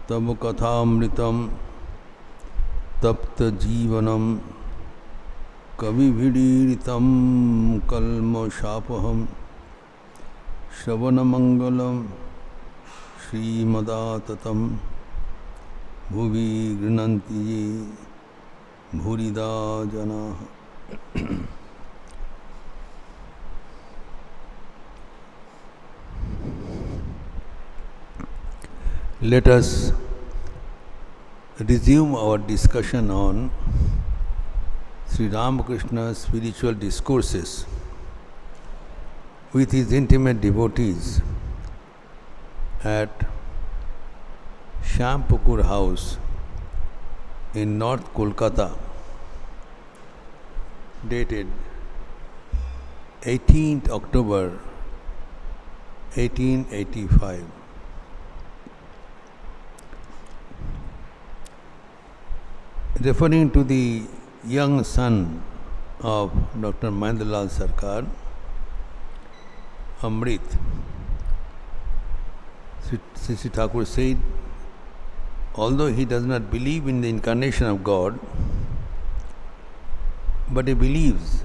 तब कथामृतम तप्त जीवनम कविभिडीरितं कल्मषापहं श्रवणमंगलम श्रीमदाततं भुवि गृह्णन्ति ये भूरिदा जनाः। Let us resume our discussion on Sri Ramakrishna's spiritual discourses with his intimate devotees at Shampukur House in North Kolkata, dated 18th October 1885. Referring to the young son of Dr. Mahendralal Sarkar, Amrit, Sri Thakur said, although he does not believe in the incarnation of God, but he believes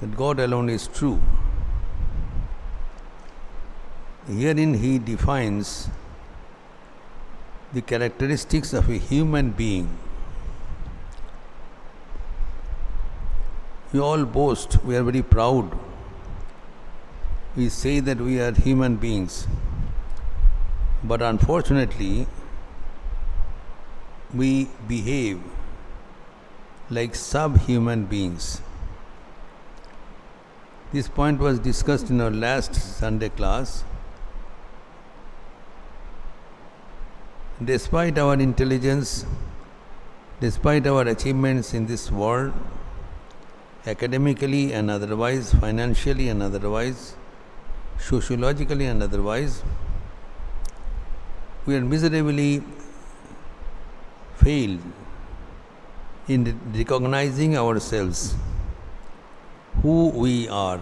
that God alone is true. Herein he defines the characteristics of a human being. We all boast, we are very proud. We say that we are human beings. But unfortunately, we behave like subhuman beings. This point was discussed in our last Sunday class. Despite our intelligence, despite our achievements in this world, academically and otherwise, financially and otherwise, sociologically and otherwise, we are miserably failed in recognizing ourselves, who we are.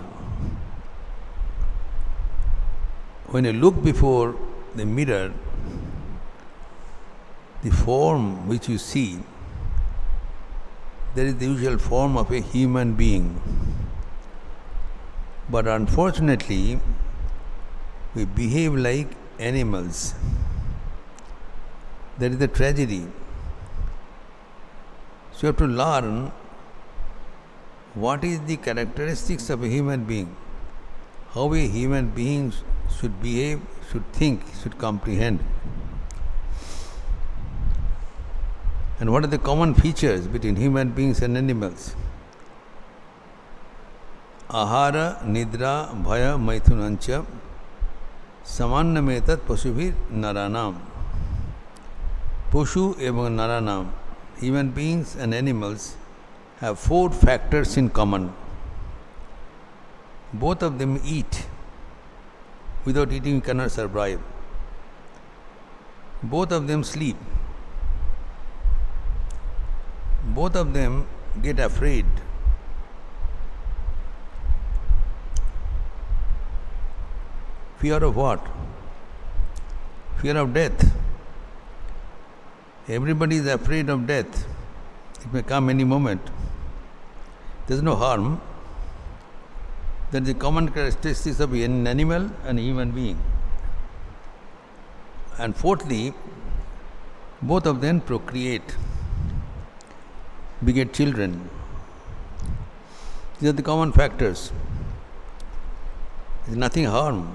When you look before the mirror, the form which you see, there is the usual form of a human being. But unfortunately, we behave like animals. That is the tragedy. So you have to learn what is the characteristics of a human being, how a human being should behave, should think, should comprehend. And what are the common features between human beings and animals? Ahara, Nidra, Bhaya, Maithunancha, Samannametat Pasubhir Naranam. Pushu ebang Naranam. Human beings and animals have 4 factors in common. Both of them eat. Without eating, we cannot survive. Both of them sleep. Both of them get afraid. Fear of what? Fear of death. Everybody is afraid of death. It may come any moment. There is no harm. That is the common characteristics of an animal and a human being. And fourthly, both of them procreate, beget children. These are the common factors. There is nothing harm.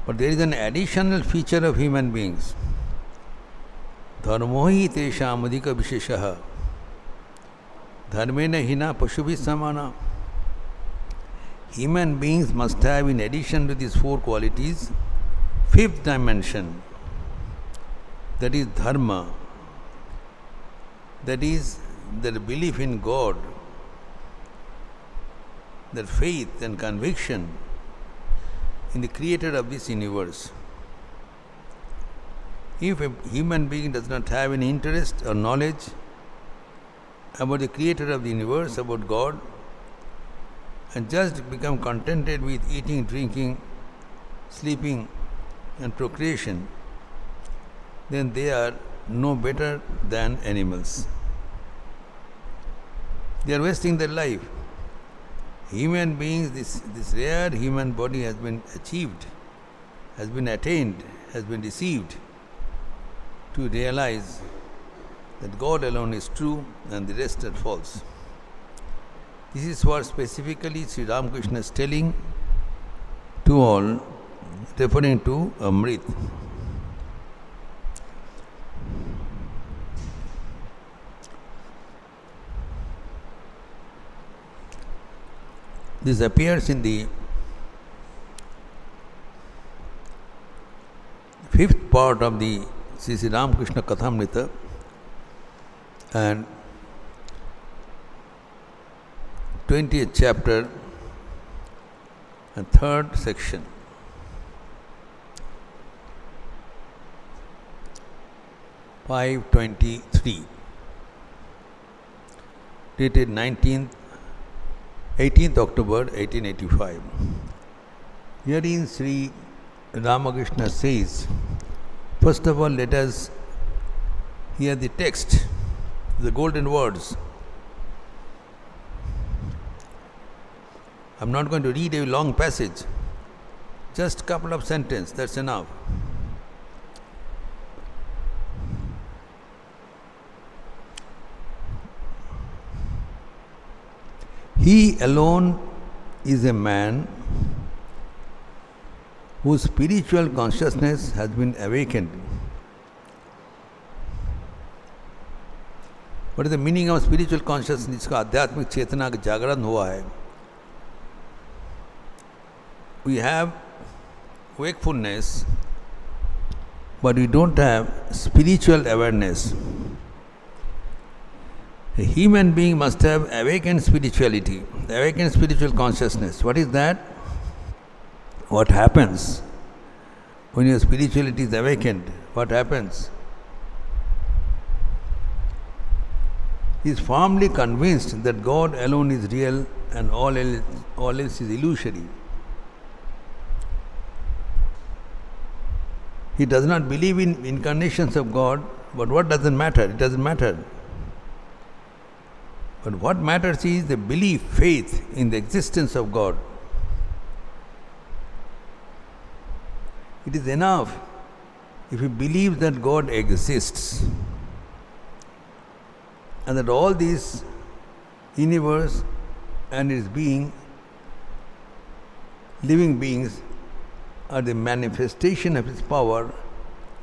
But there is an additional feature of human beings. Dharmo hi tesham adhika visheshaha. Dharmena hina pasubhi samana. Human beings must have, in addition to these 4 qualities, 5th dimension. That is dharma. That is their belief in God, their faith and conviction in the Creator of this universe. If a human being does not have any interest or knowledge about the Creator of the universe, about God, and just become contented with eating, drinking, sleeping, and procreation, then they are no better than animals. They are wasting their life. Human beings, this rare human body has been achieved, has been attained, has been received to realize that God alone is true and the rest are false. This is what specifically Sri Ramakrishna is telling to all, referring to Amrit. This appears in the fifth part of the Sri Ramakrishna Kathamrita and 20th chapter and third section. (523), dated 18th October 1885. Herein Sri Ramakrishna says, first of all, let us hear the text, the golden words. I am not going to read a long passage, just a couple of sentences, that's enough. He alone is a man whose spiritual consciousness has been awakened. What is the meaning of spiritual consciousness? जिसका आध्यात्मिक चेतना का जागरण हुआ है. We have wakefulness, but we don't have spiritual awareness. A human being must have awakened spirituality, awakened spiritual consciousness. What is that? What happens when your spirituality is awakened? What happens? He is firmly convinced that God alone is real and all else is illusory. He does not believe in incarnations of God, but what doesn't matter? It doesn't matter. But what matters is the belief, faith in the existence of God. It is enough if he believes that God exists and that all this universe and its being, living beings, are the manifestation of his power,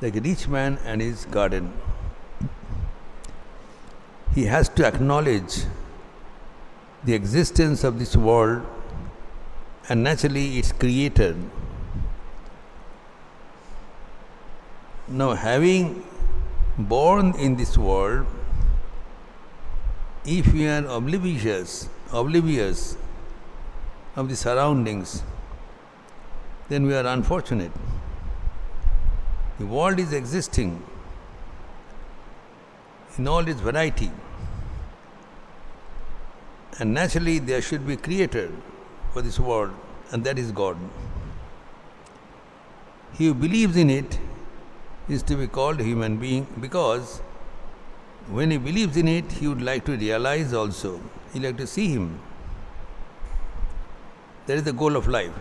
like a rich man and his garden. He has to acknowledge the existence of this world and naturally its creator. Now, having born in this world, if we are oblivious of the surroundings, then we are unfortunate. The world is existing in all its variety, and naturally there should be a creator for this world, and that is God. He who believes in it is to be called a human being, because when he believes in it, he would like to realize also, he would like to see him. That is the goal of life.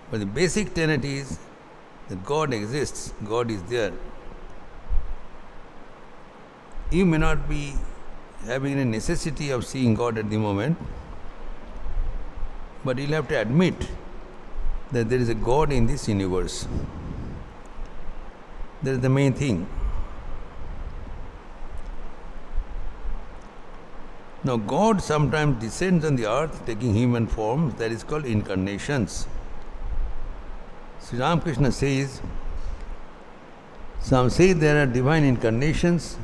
But the basic tenet is that God exists, God is there. You may not be having a necessity of seeing God at the moment, but you'll have to admit that there is a God in this universe. That is the main thing. Now, God sometimes descends on the earth taking human forms, that is called incarnations. Sri Ramakrishna says, some say there are divine incarnations,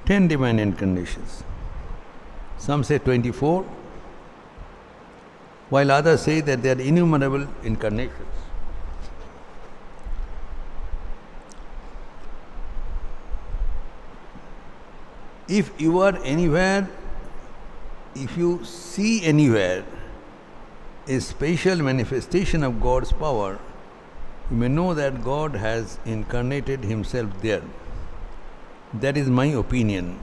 10 divine incarnations. Some say 24, while others say that there are innumerable incarnations. If you are anywhere, if you see anywhere a special manifestation of God's power, you may know that God has incarnated Himself there. That is my opinion.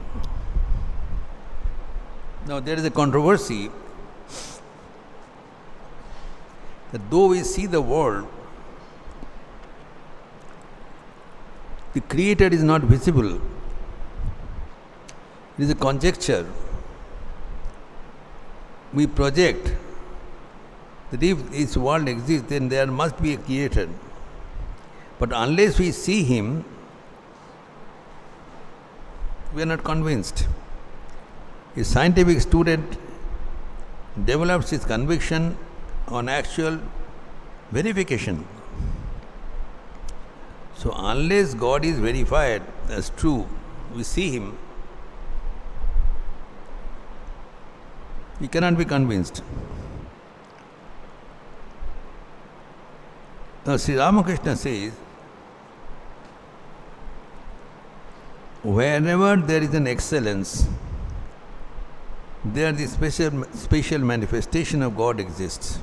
Now there is a controversy that though we see the world, the Creator is not visible. It is a conjecture. We project that if this world exists, then there must be a Creator. But unless we see Him, we are not convinced. A scientific student develops his conviction on actual verification. So unless God is verified as true, we see Him, we cannot be convinced. Now Sri Ramakrishna says, wherever there is an excellence, there the special manifestation of God exists.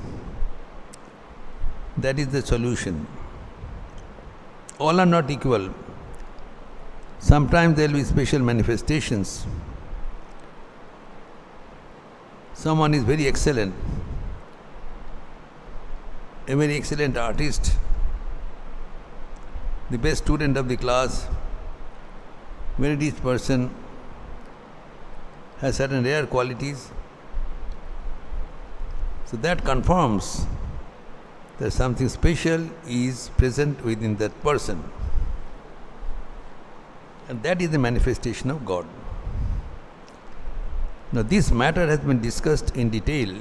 That is the solution. All are not equal. Sometimes there will be special manifestations. Someone is very excellent, a very excellent artist, the best student of the class, very rich person, has certain rare qualities. So that confirms that something special is present within that person. And that is the manifestation of God. Now this matter has been discussed in detail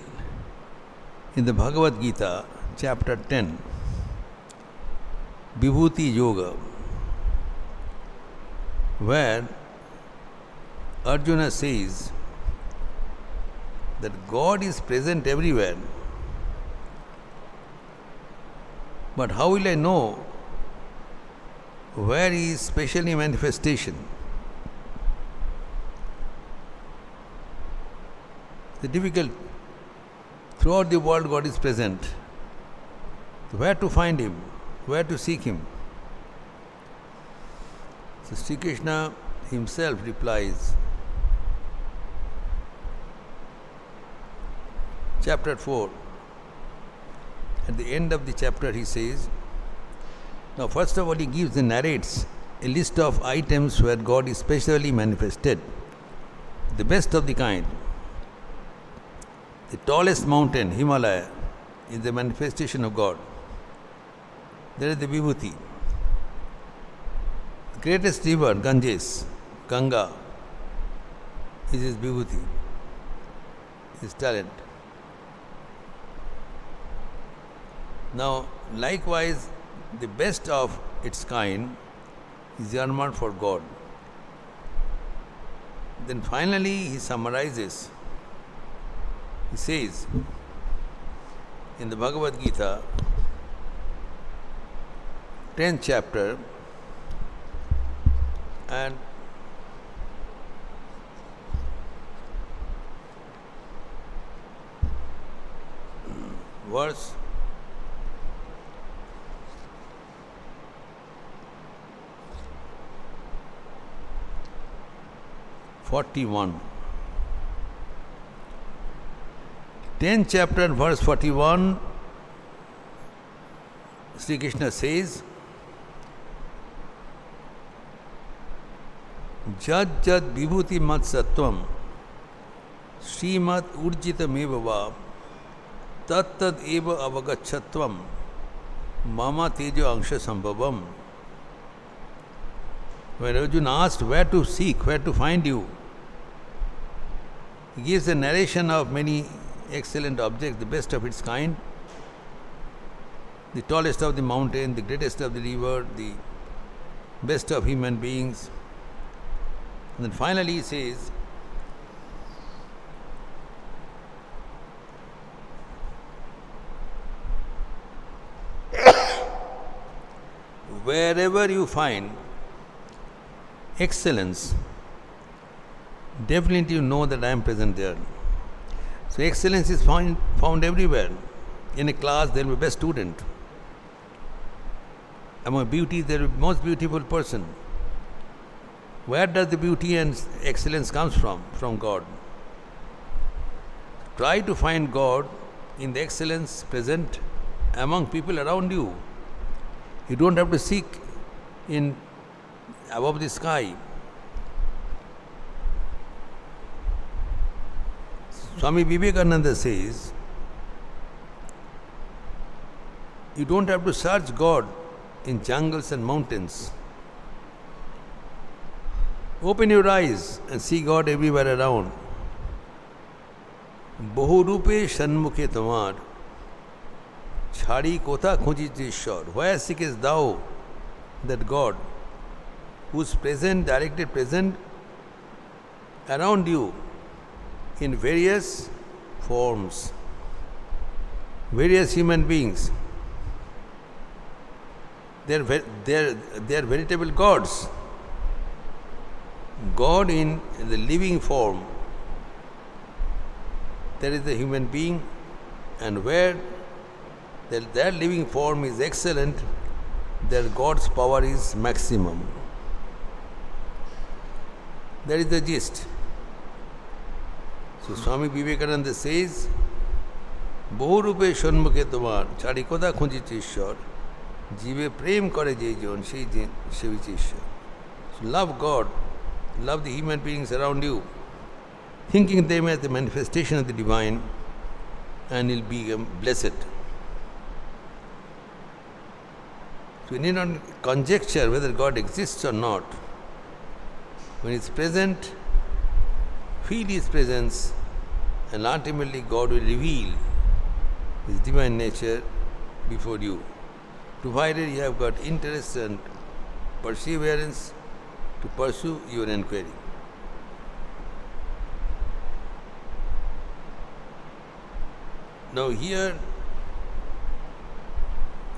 in the Bhagavad Gita, chapter 10, Vibhuti Yoga, where Arjuna says that God is present everywhere. But how will I know where He is specially manifestation? It's difficult. Throughout the world God is present. Where to find Him? Where to seek Him? So Sri Krishna Himself replies, chapter 4, at the end of the chapter he says, now first of all he gives and narrates a list of items where God is specially manifested, the best of the kind. The tallest mountain, Himalaya, is the manifestation of God. There is the Vibhuti. The greatest river, Ganges, Ganga, is His Vibhuti, His talent. Now, likewise, the best of its kind is earmarked for God. Then finally, he summarizes. He says in the Bhagavad Gita, 10th chapter, and verse 41. 10th chapter, verse 41, Sri Krishna says, Jad jad vibhuti mat sattvam Srimat urjitam eva va tat tad eva avagachatvam mama tejo angsha sambhavam. When Arjuna asked where to seek, where to find you, he gives a narration of many excellent objects, the best of its kind, the tallest of the mountain, the greatest of the river, the best of human beings. And then finally he says, wherever you find excellence, definitely you know that I am present there. So excellence is found everywhere. In a class, there will be best student. Among beauty, there will be most beautiful person. Where does the beauty and excellence comes from? From God. Try to find God in the excellence present among people around you. You don't have to seek in above the sky. Swami Vivekananda says, you don't have to search God in jungles and mountains. Open your eyes and see God everywhere around. Bohurupe shanmukhe tomar, chhadi kotha khojite ishwar. Where seekest thou that God, who is present, directly present around you in various forms, various human beings? They are veritable gods. God in the living form. There is a human being, and where their living form is excellent, their God's power is maximum. That is the gist. So Swami Vivekananda says, Bohurupe shanmukhe tomar, chhadi kotha khojite ishwar. Jive prem kore jejon, sei seviche ishwar. So love God, love the human beings around you, thinking them as the manifestation of the divine, and you'll become blessed. So we need not conjecture whether God exists or not. When He is present, feel His presence, and ultimately God will reveal His divine nature before you, provided you have got interest and perseverance to pursue your inquiry. Now here,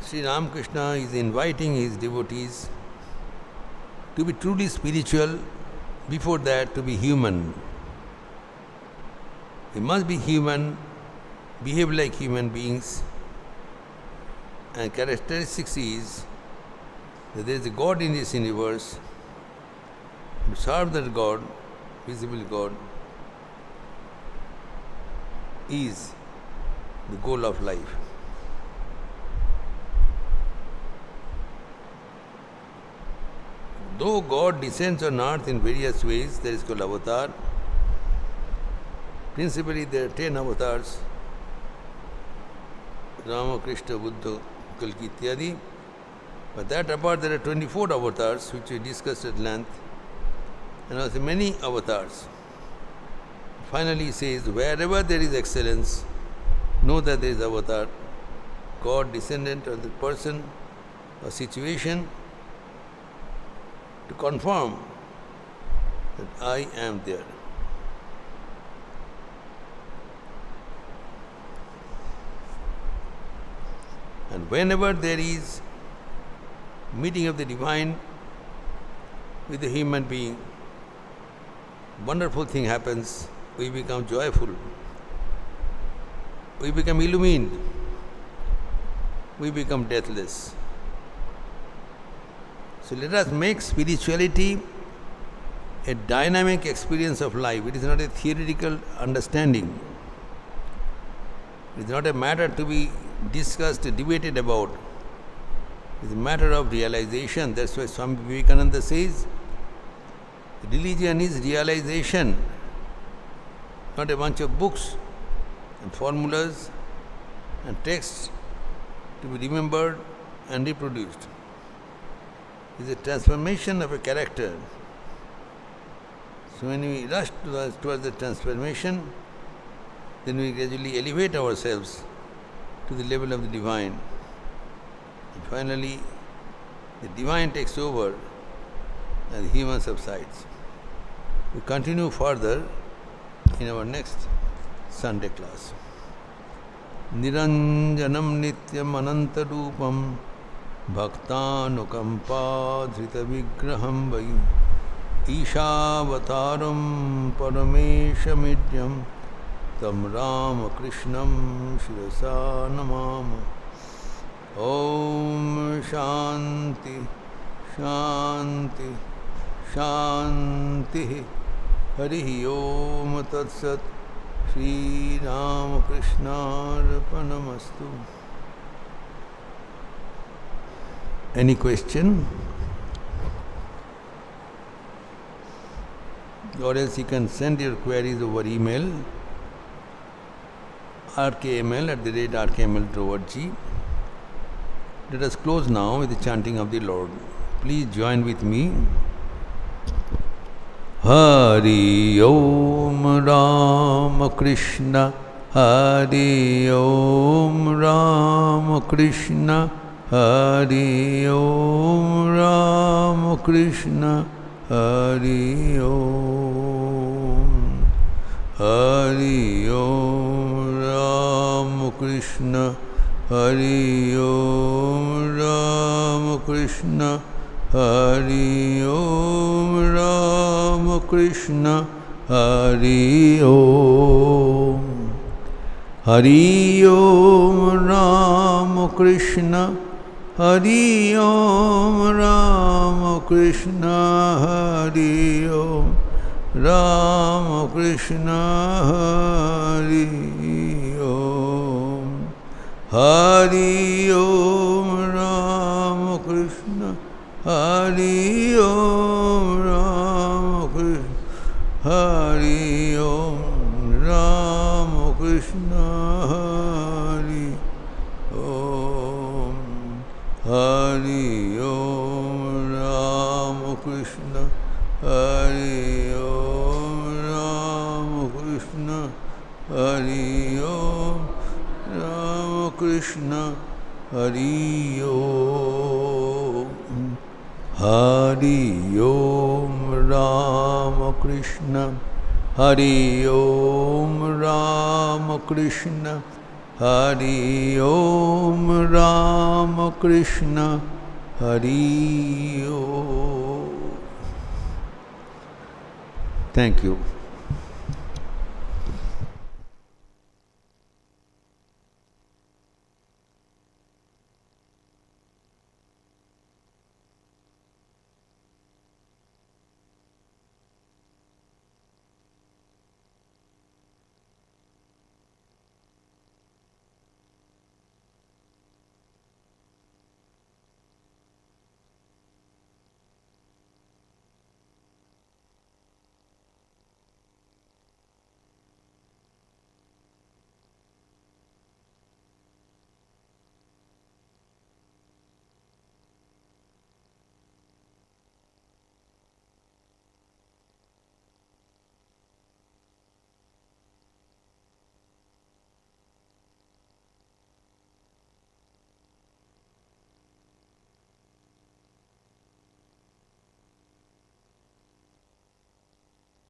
Sri Ramakrishna is inviting his devotees to be truly spiritual, before that to be human. We must be human, behave like human beings, and characteristics is that there is a God in this universe. To serve that God, visible God, is the goal of life. Though God descends on earth in various ways, that is called avatar. Principally, there are 10 avatars: Ramakrishna, Buddha, Kalki, Ityadi. But that apart, there are 24 avatars, which we discussed at length, and also many avatars. Finally, he says, wherever there is excellence, know that there is avatar, God descendant on the person or situation, to confirm that I am there. And whenever there is meeting of the divine with the human being, wonderful thing happens. We become joyful. We become illumined. We become deathless. So let us make spirituality a dynamic experience of life. It is not a theoretical understanding. It is not a matter to be discussed, debated about. It is a matter of realization. That's why Swami Vivekananda says, religion is realization, not a bunch of books and formulas and texts to be remembered and reproduced. It is a transformation of a character. So when we rush towards the transformation, then we gradually elevate ourselves to the level of the divine. And finally, the divine takes over and the human subsides. We continue further in our next Sunday class. Niranjanam nityam anantarupam bhaktanukampa dhrita vigraham vayu Ishavataram parameshamidyam Tam Ramakrishnam Shirasa Namama. Om Shanti Shanti Shanti. Hari Om Tat Sat. Shri Ramakrishna Arpanamastu. Any question? Or else you can send your queries over email, rkml@rkml.org. Let us close now with the chanting of the Lord. Please join with me. Hari Om Ramakrishna, Hari Om Ramakrishna, Hari Om Ramakrishna, Hari Om, Hari Om Ramakrishna, Hari Om Ramakrishna, Hari Om Ramakrishna, Hari Om, Hari Om Ramakrishna, Hari Om Ramakrishna, Hari Om Ramakrishna, Hari Om, Hari Om Ramakrishna, Hari Om Ramakrishna, Hari Om Ramakrishna, Hari Om, Hari Om Ramakrishna, Hari Om Ramakrishna, Hari Om Ramakrishna, Hari Om, Hari Om Ramakrishna, Hari Om Ramakrishna, Hari Om Ramakrishna, Hari Om. Thank you.